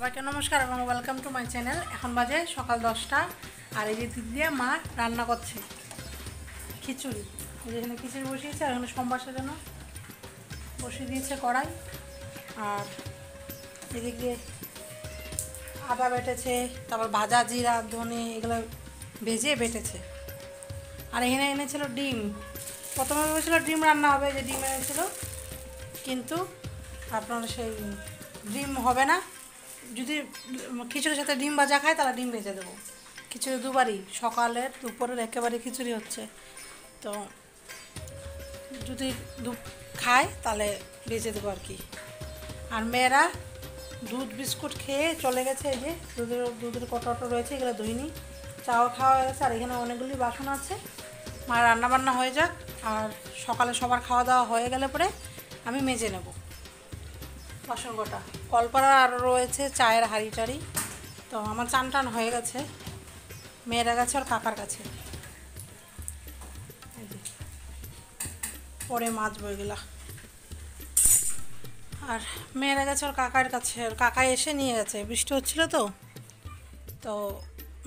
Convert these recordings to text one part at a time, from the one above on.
সবাইকে নমস্কার এবং ওয়েলকাম টু মাই চ্যানেল। এখন বাজে সকাল 10টা আর এই দিক দিয়ে মা রান্না করছে খিচুড়ি। যেখানে খিচুড়ি বসিয়েছে আর এখানে সোমবার জন্য বসিয়ে দিয়েছে কড়াই। আর এদিক দিয়ে আদা বেটেছে, তারপর ভাজা জিরা ধনে এগুলো ভেজে বেটেছে। আর এখানে এনেছিল ডিম। প্রথমে ভেবেছিল ডিম রান্না হবে, যে ডিম এনেছিল, কিন্তু আপনার সেই ডিম হবে না। যদি খিচুড়ির সাথে ডিম ভাজা খায় তাহলে ডিম ভেজে দেবো। খিচুড়ি দুবারই, সকালের দুপুরের একেবারে খিচুড়ি হচ্ছে, তো যদি খায় তাহলে ভেজে দেবো আর কি। আর মেয়েরা দুধ বিস্কুট খেয়ে চলে গেছে। এই যে দুধের কটোটা রয়েছে, এগুলো ধুইনি, চাও খাওয়া হয়ে গেছে। আর এখানে অনেকগুলি বাসন আছে, মা রান্নাবান্না হয়ে যাক। আর সকালে সবার খাওয়া দাওয়া হয়ে গেলে পরে আমি মেজে নেব বাসন কটা। কলপাড়া আরও রয়েছে চায়ের হাঁড়ি টাড়ি। তো আমার চান টান হয়ে গেছে, মেয়েরা গেছে ওর কাকার কাছে, পরে মাজবো এগুলা। আর মেয়েরা গেছে ওর কাকার কাছে, ওর কাকা এসে নিয়ে গেছে। বৃষ্টি হচ্ছিলো তো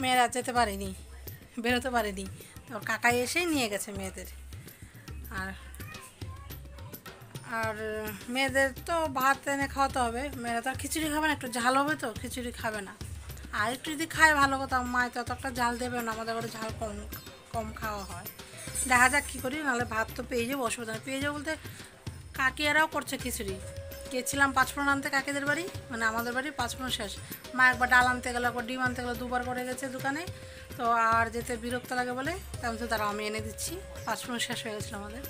মেয়েরা যেতে পারেনি, বেরোতে পারেনি, তো ওর কাকাই এসেই নিয়ে গেছে মেয়েদের। আর মেয়েদের তো ভাত এনে খাওয়াতে হবে। মেয়েরা তো আর খিচুড়ি খাবে না, একটু ঝাল হবে তো খিচুড়ি খাবে না। আর একটু যদি খায় ভালো কথা, মায় তো অতটা ঝাল দেবে না, আমাদের ঘরে ঝাল কম কম খাওয়া হয়। দেখা যাক কী করি, নাহলে ভাত তো পেয়ে যাবো, অসুবিধা নেই। পেয়ে যাবো বলতে কাকিয়ারাও করছে খিচুড়ি। গেছিলাম পাঁচফোড়ন আনতে কাকিদের বাড়ি, মানে আমাদের বাড়ি পাঁচফোড়ন শেষ। মা একবার ডাল আনতে গেলো, একবার ডিম আনতে গেলো, দুবার করে গেছে দোকানে। তো আর যেতে বিরক্ত লাগে বলে তেমন তো তারা আমি এনে দিচ্ছি। পাঁচফোড়ন শেষ হয়ে গেছিলো আমাদের।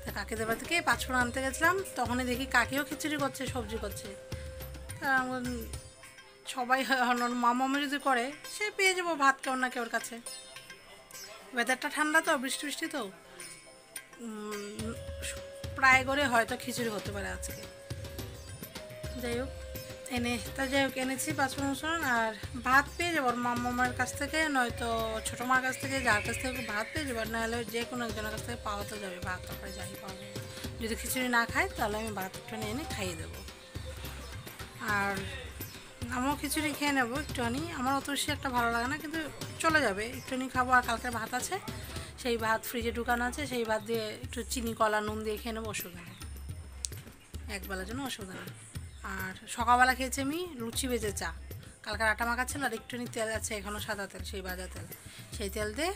তা কাকিদের বাড়ি থেকে পাঁচফোড়ন আনতে গেছিলাম, তখনই দেখি কাকিও খিচুড়ি করছে, সবজি করছে। তা সবাই মামা যদি করে সে পেয়ে যাবো ভাত কেউ না কেউর কাছে। ওয়েদারটা ঠান্ডা তো, বৃষ্টি বৃষ্টি তো, প্রায় করে হয়তো খিচুড়ি হতে পারে আজকে। যাই হোক এনেছি পাঁচফোড়ন। আর ভাত পেয়ে যাবো মামার কাছ থেকে, নয়তো ছোটো মার কাছ থেকে, যার কাছ থেকে ভাত পেয়ে যাবো। নাহলে যে কোনো একজনের কাছ থেকে পাওয়া তো যাবে, ভাত তারপরে যাই পাওয়া যাবে। যদি খিচুড়ি না খায় তাহলে আমি ভাত একটু এনে খাইয়ে দেবো। আর আমিও খিচুড়ি খেয়ে নেবো একটুখানি। আমার অত বেশি একটা ভালো লাগে না, কিন্তু চলে যাবে, একটুখানি খাবো। আর কালকে ভাত আছে, সেই ভাত ফ্রিজে ঢুকানো আছে, সেই ভাত দিয়ে একটু চিনি কলা নুন দিয়ে খেয়ে নেবো, অসুবিধা নেই, একবেলার জন্য অসুবিধা নেই। আর সকালবেলা খেয়েছি আমি লুচি ভেজে চা। কালকে আটা মাখা ছিল, আর একটুখানি তেল আছে এখনও, সাদা তেল, সেই ভাজা তেল, সেই তেল দিয়ে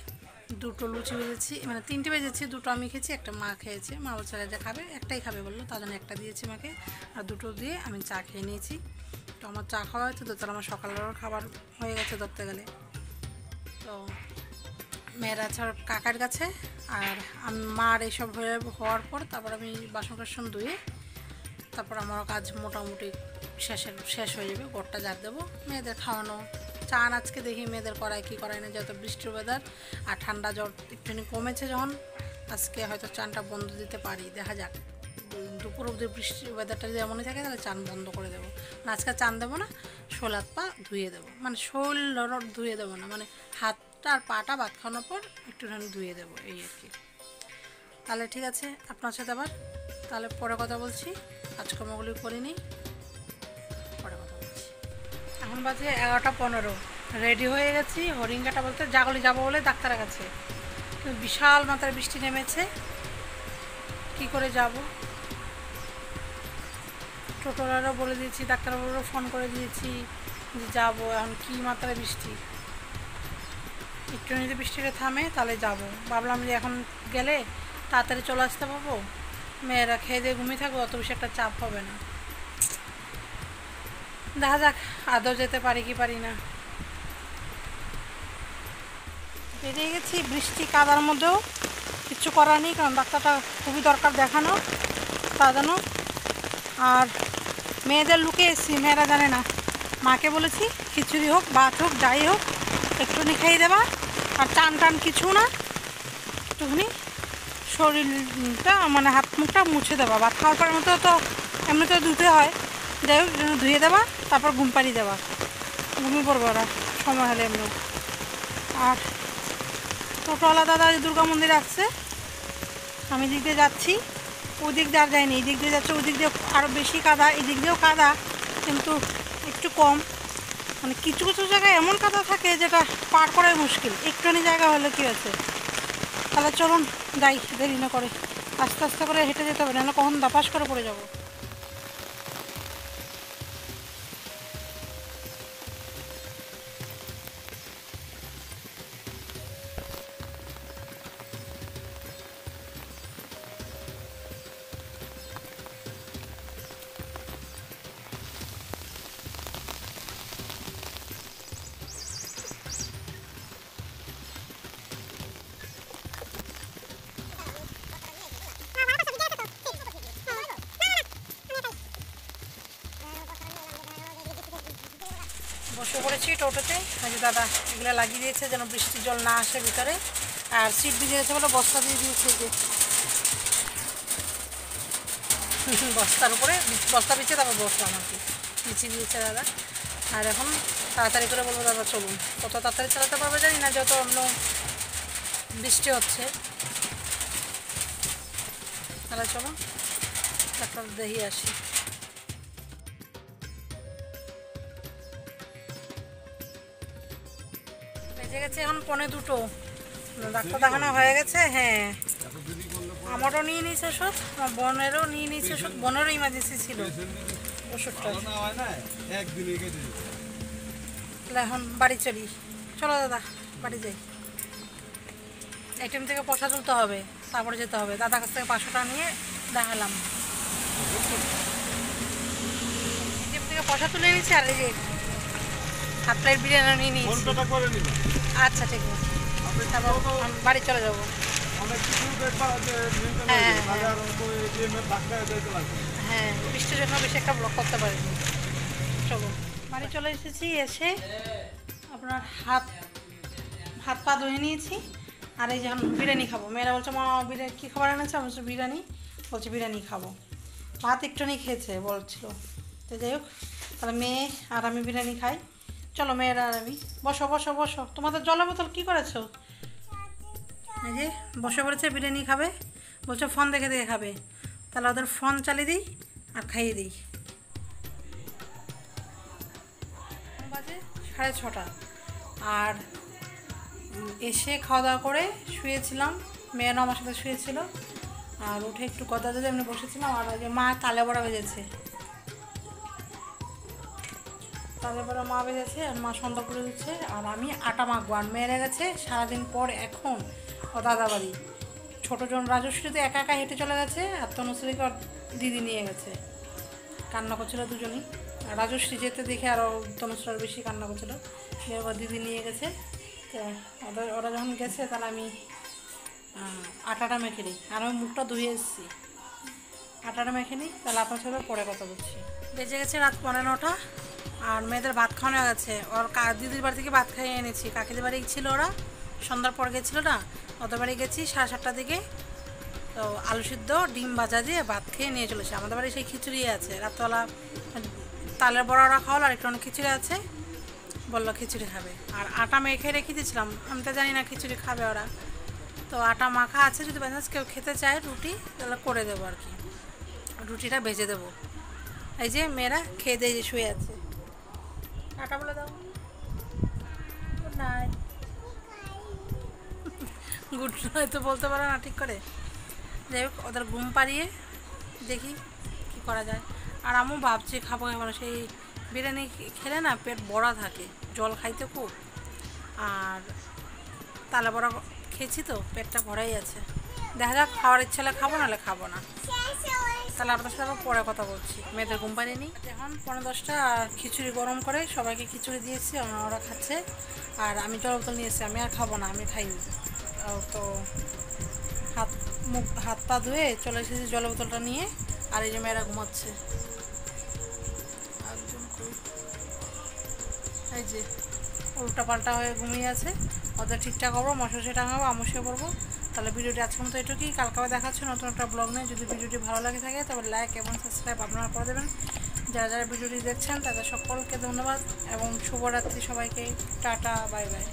দুটো লুচি ভেজেছি, মানে তিনটে ভেজেছি। দুটো আমি খেয়েছি, একটা মা খেয়েছে। মা বলছে যে খাবে, একটাই খাবে বললো, তার জন্য একটা দিয়েছি মাকে। আর দুটো দিয়ে আমি চা খেয়ে নিয়েছি। তো আমার চা খাওয়া হয়েছে, তো তাহলে আমার সকালবেলার খাবার হয়ে গেছে ধরতে গেলে। তো মেয়েরা আছে কাকার কাছে। আর মার এইসব হওয়ার পর তারপর আমি বাসন টাসন ধুয়ে তারপর আমারও কাজ মোটামুটি শেষ হয়ে যাবে। গোটটা ঝাড় দেবো, মেয়েদের খাওয়ানো। চান আজকে দেখি মেয়েদের করায় কি করায় না, যত বৃষ্টির ওয়েদার আর ঠান্ডা জ্বর একটুখানি কমেছে যখন, আজকে হয়তো চানটা বন্ধ দিতে পারি, দেখা যাক। দুপুর অবধি বৃষ্টির ওয়েদারটা যদি এমনই থাকে তাহলে চান বন্ধ করে দেবো। আজকে চান দেবো না, শোল হাত পা ধুয়ে দেবো, মানে শোল ধুয়ে দেবো না, মানে হাতটা আর পাটা ভাত খাওয়ানোর পর একটুখানি ধুয়ে দেবো, এই আর কি। তাহলে ঠিক আছে, আপনার সাথে আবার তাহলে পরে কথা বলছি। কাজকর্মগুলি করে নিই, পরে কথা বলছি। এখন বাজে 11টা 15, রেডি হয়ে গেছি। হরিঙ্গাটা বলতে জাগলি যাবো বলে ডাক্তারের কাছে, কিন্তু বিশাল মাত্রায় বৃষ্টি নেমেছে, কি করে যাব। টোটোরারও বলে দিয়েছি, ডাক্তারবাবুরও ফোন করে দিয়েছি যে যাবো। এখন কী মাত্রায় বৃষ্টি, একটু যদি বৃষ্টিটা থামে তাহলে যাব। ভাবলাম যে এখন গেলে তাড়াতাড়ি চলে আসতে পারবো, মেয়েরা খেয়ে দিয়ে ঘুমিয়ে থাকবো, অত বেশি একটা চাপ হবে না। দেখা যাক আদৌ যেতে পারি কি পারি না। বেরিয়ে গেছি বৃষ্টি কাদার মধ্যেও, কিচ্ছু করার নেই, কারণ ডাক্তারটা খুবই দরকার দেখানো, তা যেন। আর মেয়েদের লুকে এসেছি, মেয়েরা জানে না। মাকে বলেছি খিচুড়ি হোক ভাত হোক যাই হোক একটুখানি খাইয়ে দেবা, আর চান টান কিছু না, একটুখানি শরীরটা মানে হাত মুখটা মুছে দেবা। ভাত খাওয়ার পরের মতো তো এমনিতেও ধুতে হয়, যাই হোক ধুয়ে দেবা, তারপর ঘুম পাড়িয়ে দেবা, ঘুমিয়ে পড়বে ওরা সময় হলে এমনি। আর টোটোওয়ালা দাদা দুর্গা মন্দির আসছে, আমি দিক দিয়ে যাচ্ছি, ওই দিক দিয়ে আর যায়নি, এই দিক দিয়ে যাচ্ছে, ওই দিক দিয়ে আরও বেশি কাদা, এই দিক দিয়েও কাদা কিন্তু একটু কম। মানে কিছু কিছু জায়গায় এমন কাদা থাকে যেটা পার করাই মুশকিল। একটুখানি জায়গা হলে কি আছে। তাহলে চলুন যাই, দেরি না করে আস্তে আস্তে করে হেঁটে যেতে হবে, নাহলে কখন দাপাস করে পড়ে যাবো। বসে পড়েছি টোটোতে, যে দাদা এগুলো লাগিয়ে দিয়েছে যেন বৃষ্টির জল না আসে ভিতরে, আর সিট ভিজে গেছে বলে বস্তা দিয়ে দিয়েছে, যে বস্তার উপরে বস্তা বিছিয়ে তারপর বসতো আমাকে বিছিয়ে দিয়েছে দাদা। আর এখন তাড়াতাড়ি করে বলবো দাদা চলুন, কত তাড়াতাড়ি চালাতে পারবে জানি না, যত অন্য বৃষ্টি হচ্ছে। তাহলে চলুন ডাক্তার দেখি আসি। বেজে গেছে এখন 1:45, ডাক্তার দেখানো হয়ে গেছে। হ্যাঁ, আমারও নিয়ে নিয়েছে ওষুধ, আমার বোনেরও নিয়ে নিয়েছে ওষুধ, বোনেরও ইমার্জেন্সি ছিল ওষুধটা। তাহলে এখন বাড়ি চলি, চলো দাদা বাড়ি যাই। এটিএম থেকে পয়সা তুলতে হবে, তারপরে যেতে হবে। দাদার কাছ থেকে 500 টাকা নিয়ে দেখালাম, এটিএম থেকে পয়সা তুলে নিয়েছি। আর এই যে হাফ প্লেট বিরিয়ানি নিয়ে নিয়েছি। আচ্ছা ঠিক আছে, তারপর বাড়ি চলে যাবো। হ্যাঁ, বৃষ্টির জন্য বেশি একটা ব্লক করতে পারিনি। চলো বাড়ি চলে এসেছি, এসে আপনার হাত পা ধুয়ে নিয়েছি। আর এই যে বিরিয়ানি খাবো। মেয়েরা বলছে মা বিরিয়ানি কী খাবার এনেছে, আমি বলছি বিরিয়ানি, বলছি বিরিয়ানি খাবো। ভাত একটুখানি খেয়েছে বলছিল। তো যাই হোক, তাহলে মেয়ে আর আমি বিরিয়ানি খাই। চলো মেয়েরা আর আমি, বসো বসো বসো। তোমাদের জলের বোতল কী করেছো? এই যে বসে পড়েছে, বিরিয়ানি খাবে, বলছে ফোন দেখে দেখে খাবে। তাহলে ওদের ফোন চালিয়ে দিই আর খাইয়ে দিই। বাজে 6:30, আর এসে খাওয়া দাওয়া করে শুয়েছিলাম। মেয়েরা আমার সাথে শুয়েছিল, আর উঠে একটু কথা দিতে এমনি বসেছিলাম। আর ওই যে মা তালে বড়া ভেজেছে, তালে বড়া মা ভেজেছে, আর মা সন্ধ্যা করে দিচ্ছে। আর আমি আটা মাখবো। আর মেয়েরা গেছে সারাদিন পর এখন ও দাদা বাড়ি। ছোটো জন রাজশ্রী তো একা একা হেঁটে চলে গেছে, আর তনুশ্রীকে ওর দিদি নিয়ে গেছে। কান্না করছিল দুজনই, রাজশ্রী যেতে দেখে আরও তনুশ্রী আরও বেশি কান্না করছিল। ওর দিদি নিয়ে গেছে। তো ওরা যখন গেছে তাহলে আমি আটাটা মেখে নিই। আর আমি মুখটা ধুয়ে এসেছি, আটাটা মেখে নিই। তাহলে আপনার সাথে পরে কথা বলছি। বেজে গেছে রাত 9:15, আর মেয়েদের ভাত খাওয়ানো গেছে। ওর দিদির বাড়ি থেকে ভাত খাইয়ে এনেছি। কাকিদের বাড়ি ছিল, ওরা সন্ধ্যার পর গেছিলো না, ওদের বাড়ি গেছি 7:30টার দিকে। তো আলু সিদ্ধ ডিম ভাজা দিয়ে ভাত খেয়ে নিয়ে চলেছে। আমাদের বাড়ি সেই খিচুড়ি আছে, রাতবেলা তালের বড়া ওরা খাওয়ালো, আর একটু অনেক খিচুড়ি আছে, বললো খিচুড়ি খাবে। আর আটা মেখে রেখে দিয়েছিলাম, আমি তো জানি না খিচুড়ি খাবে ওরা। তো আটা মাখা আছে, যদি বাজাজ কেউ খেতে চায় রুটি তাহলে করে দেবো আর কি, রুটিটা ভেজে দেবো। এই যে মেয়েরা খেয়ে দিয়ে শুয়ে আছে। টাটা বলে দাও, গুড নাইট। গুড নাইট তো বলতে পারো না ঠিক করে। যাই হোক, ওদের ঘুম পাড়িয়ে দেখি কি করা যায়। আর আমিও ভাবছি খাবো খাবো না, সেই বিরিয়ানি খেলে না পেট বড়া থাকে, জল খাইতে খুব। আর তালে বড়া খেয়েছি তো পেটটা ভরাই আছে। দেখা যাক, খাওয়ার ইচ্ছা হলে খাবো, নাহলে খাবো না। তাহলে আপনার সাথে আবার পরে কথা বলছি। মেয়েদের ঘুম পাড়িয়ে নিই। এখন 9:10, খিচুড়ি গরম করে সবাইকে খিচুড়ি দিয়েছি, ওরা খাচ্ছে। আর আমি জল বোতল নিয়েছি, আমি আর খাবো না, আমি খাইনি। তো হাত পা ধুয়ে চলে এসেছি জল বোতলটা নিয়ে। আর এই যে মেয়েরা ঘুমাচ্ছে, এই যে উল্টা পাল্টা হয়ে ঘুমিয়ে আছে। ওদের ঠিকঠাক করবো, মশাশি টাঙাবো, আমসে পড়বো। তাহলে ভিডিওটি আজকের মতো এটুকুই। কালকে দেখাচ্ছে নতুন একটা ব্লগ নিয়ে। যদি ভিডিওটি ভালো লাগে থাকে তবে লাইক এবং সাবস্ক্রাইব আপনারা করে দেবেন। যারা যারা ভিডিওটি দেখছেন তাদের সকলকে ধন্যবাদ এবং শুভরাত্রি সবাইকে। Tata, bye bye.